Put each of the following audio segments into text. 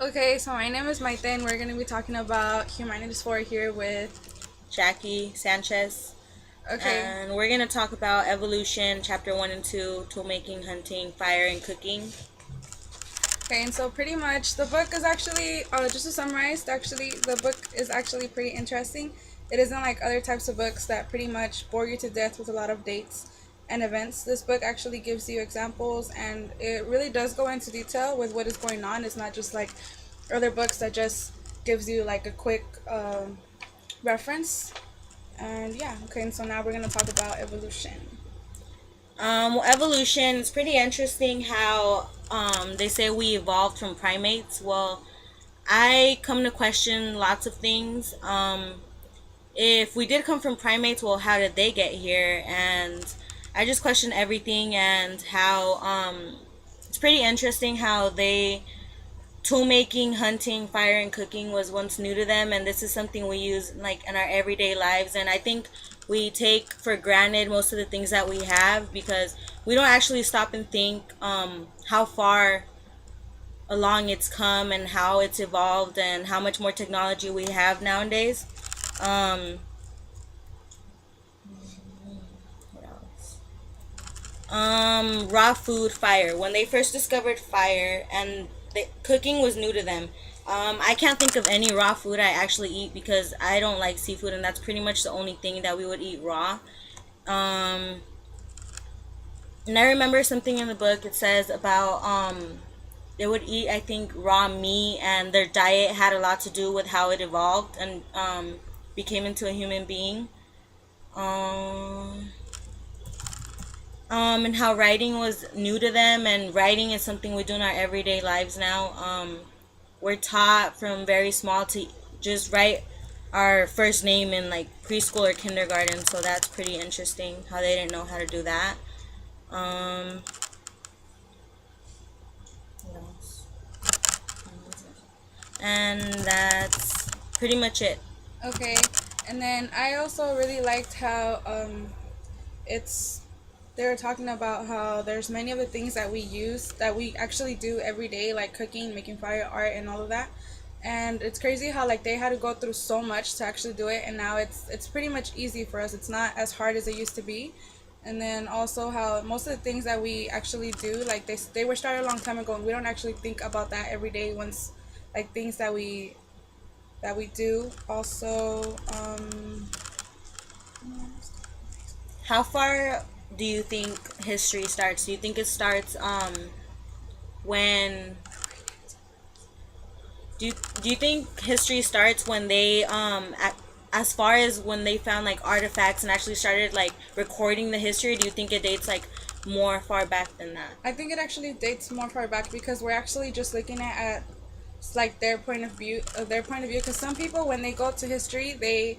Okay, so my name is Mayyte, and we're going to be talking about Humanities 4 here with. Jackie, Sanchez, Okay, and we're going to talk about evolution, chapter 1 and 2, toolmaking, hunting, fire, and cooking. okay, and so pretty much the book is actually, just to summarize, actually, the book is actually pretty interesting. It isn't like other types of books that pretty much bore you to death with a lot of dates and events. This book actually gives you examples, and it really does go into detail with what is going on. It's not just like other books that just gives you like a quick reference. And yeah, okay, and so now we're going to talk about evolution. Evolution is pretty interesting how they say we evolved from primates. Well, I come to question lots of things. If we did come from primates, well, how did they get here? And I just question everything and how it's pretty interesting how they tool making, hunting, fire, and cooking was once new to them, and this is something we use like in our everyday lives. And I think we take for granted most of the things that we have because we don't actually stop and think how far along it's come and how it's evolved and how much more technology we have nowadays. Um, what else? Raw food, fire. When they first discovered fire and cooking was new to them, I can't think of any raw food I actually eat because I don't like seafood, and that's pretty much the only thing that we would eat raw. Um, and I remember something in the book. It says about they would eat, I think, raw meat, and their diet had a lot to do with how it evolved and became into a human being. Um, and how writing was new to them, and writing is something we do in our everyday lives now. We're taught from very small to just write our first name in like preschool or kindergarten, so that's pretty interesting how they didn't know how to do that. Um, what else? And that's pretty much it. Okay, and then I also really liked how it's they were talking about how there's many of the things that we use that we actually do every day, like cooking, making fire, art, and all of that. And it's crazy how like they had to go through so much to actually do it, and now it's pretty much easy for us. It's not as hard as it used to be. And then also how most of the things that we actually do, like they were started a long time ago, and we don't actually think about that every day. Once like things that we do also. How far do you think history starts? Do you think it starts when do you think history starts when they as far as when they found like artifacts and actually started like recording the history? Do you think it dates like more far back than that? I think it actually dates more far back because we're actually just looking at like their point of view because some people when they go to history they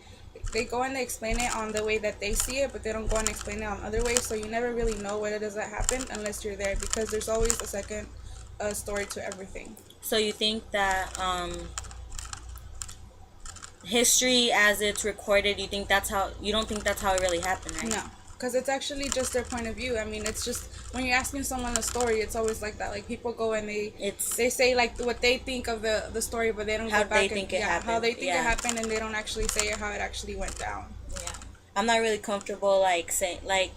go and they explain it on the way that they see it, but they don't go and explain it on other ways, so you never really know what it is that happened unless you're there because there's always a second story to everything. So you think that history as it's recorded, you don't think that's how it really happened, right? No, because it's actually just their point of view. I mean, it's just when you're asking someone a story, it's always like that. Like people go and It's they say like what they think of the story, but they don't how go they back and think it yeah, how happened. they think it Yeah. happened, and they don't actually say it how it actually went down. Yeah. I'm not really comfortable like saying like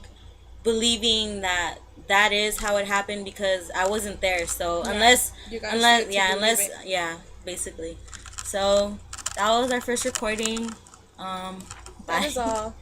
believing that that is how it happened because I wasn't there. So Yeah, you gotta see it to believe unless it. yeah, basically. So that was our first recording. Um That is bye. all.